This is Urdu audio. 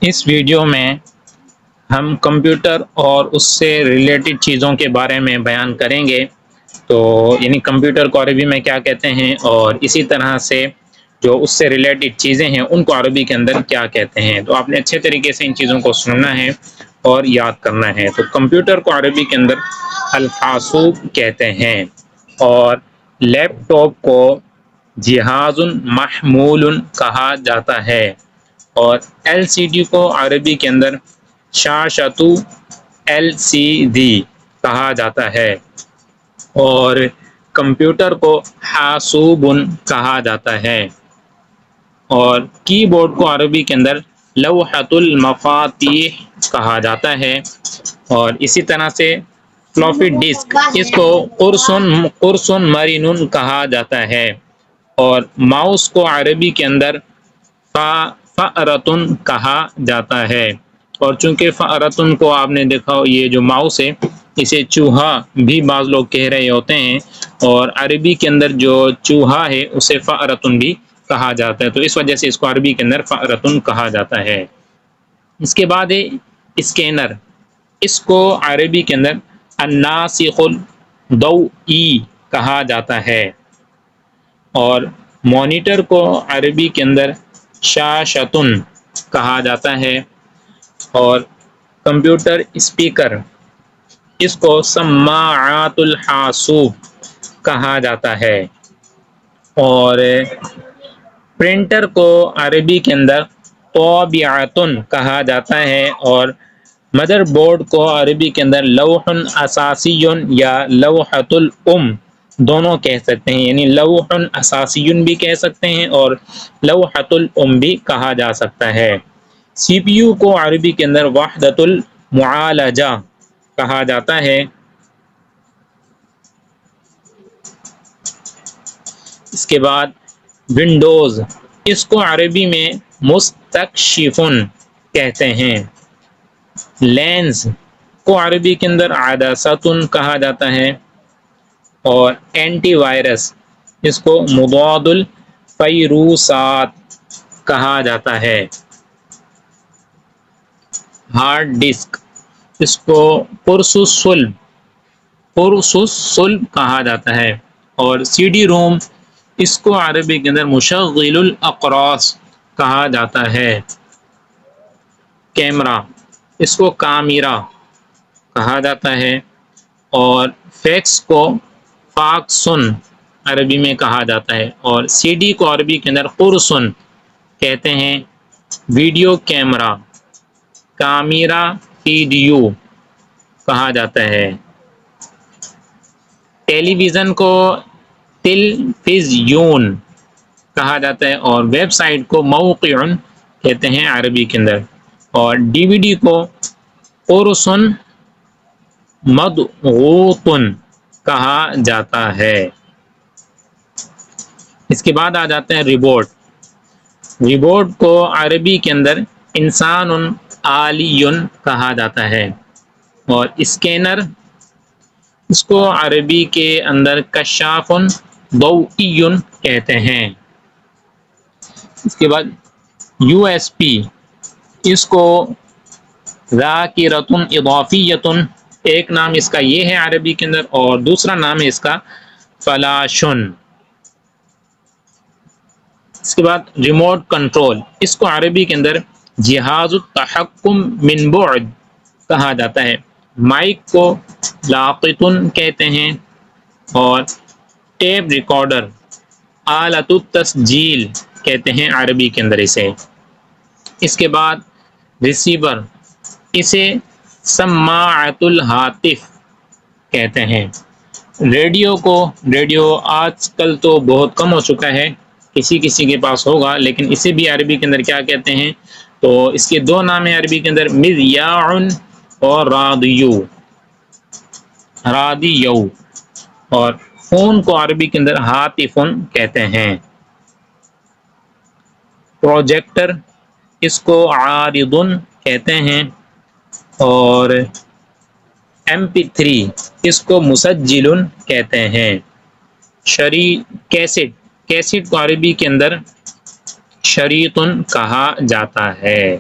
اس ویڈیو میں ہم کمپیوٹر اور اس سے ریلیٹڈ چیزوں کے بارے میں بیان کریں گے. تو یعنی کمپیوٹر کو عربی میں کیا کہتے ہیں اور اسی طرح سے جو اس سے ریلیٹڈ چیزیں ہیں ان کو عربی کے اندر کیا کہتے ہیں. تو آپ نے اچھے طریقے سے ان چیزوں کو سننا ہے اور یاد کرنا ہے. تو کمپیوٹر کو عربی کے اندر الحاسوب کہتے ہیں اور لیپ ٹاپ کو جہاز محمول کہا جاتا ہے اور ایل سی ڈی کو عربی کے اندر شاشۃ ایل سی ڈی کہا جاتا ہے اور کمپیوٹر کو حاسوب کہا جاتا ہے اور کی بورڈ کو عربی کے اندر لوحۃ المفاتیح کہا جاتا ہے اور اسی طرح سے فلوپی ڈسک اس کو قرص مرین کہا جاتا ہے اور ماؤس کو عربی کے اندر فأرۃ کہا جاتا ہے اور چونکہ فأرۃ کو آپ نے دیکھا یہ جو ماؤس ہے اسے چوہا بھی بعض لوگ کہہ رہے ہوتے ہیں اور عربی کے اندر جو چوہا ہے اسے فأرۃ بھی کہا جاتا ہے تو اس وجہ سے اس کو عربی کے اندر فأرۃ کہا جاتا ہے. اس کے بعد ہے اسکینر. اس کو عربی کے اندر الناسخ الضوئی کہا جاتا ہے اور مانیٹر کو عربی کے اندر شاشۃ کہا جاتا ہے اور کمپیوٹر اسپیکر اس کو سماعات الحاسوب کہا جاتا ہے اور پرنٹر کو عربی کے اندر طابعۃ کہا جاتا ہے اور مدر بورڈ کو عربی کے اندر لوح اساسی یا لوحۃ الام دونوں کہہ سکتے ہیں یعنی لوح اساسی بھی کہہ سکتے ہیں اور لوحۃ الام بھی کہا جا سکتا ہے. سی پی یو کو عربی کے اندر وحدۃ المعالجہ کہا جاتا ہے. اس کے بعد ونڈوز اس کو عربی میں مستکشف کہتے ہیں. لینز کو عربی کے اندر عدسۃ کہا جاتا ہے اور اینٹی وائرس اس کو مضاد الفیروسات کہا جاتا ہے. ہارڈ ڈسک اس کو قرص الصلب کہا جاتا ہے اور سی ڈی روم اس کو عربی کے اندر مشغل الاقراص کہا جاتا ہے. کیمرہ اس کو کامیرہ کہا جاتا ہے اور فیکس کو فاکسن عربی میں کہا جاتا ہے اور سی ڈی کو عربی کے اندر قرصن کہتے ہیں. ویڈیو کیمرہ کامیرہ ویڈیو کہا جاتا ہے. ٹیلی ویژن کو تلفزیون کہا جاتا ہے اور ویب سائٹ کو موقع کہتے ہیں عربی کے اندر اور ڈی وی ڈی کو قرص مضغوط کہا جاتا ہے. اس کے بعد آ جاتے ہیں ریبوٹ. ریبوٹ کو عربی کے اندر انسان آلی کہا جاتا ہے اور اسکینر اس کو عربی کے اندر کشاف ضوئی کہتے ہیں. اس کے بعد یو ایس پی اس کو ذاکرۃ اضافیۃ ایک نام اس کا یہ ہے عربی کے اندر اور دوسرا نام ہے اس کا فلاشن. اس کے بعد ریموٹ کنٹرول اس کو عربی کے اندر جہاز التحکم من بعد کہا جاتا ہے. مائک کو لاقط کہتے ہیں اور ٹیپ ریکارڈر آلۃ التسجیل کہتے ہیں عربی کے اندر اسے. اس کے بعد ریسیور اسے سماعۃ الہاتف کہتے ہیں. ریڈیو آج کل تو بہت کم ہو چکا ہے, کسی کسی کے پاس ہوگا, لیکن اسے بھی عربی کے اندر کیا کہتے ہیں, تو اس کے دو نام ہیں عربی کے اندر مذیاع اور رادیو. اور فون کو عربی کے اندر ہاتف کہتے ہیں. پروجیکٹر اس کو عارض کہتے ہیں اور MP3 اس کو مسجل کہتے ہیں. کیسٹ کو عربی کے اندر شریط کہا جاتا ہے.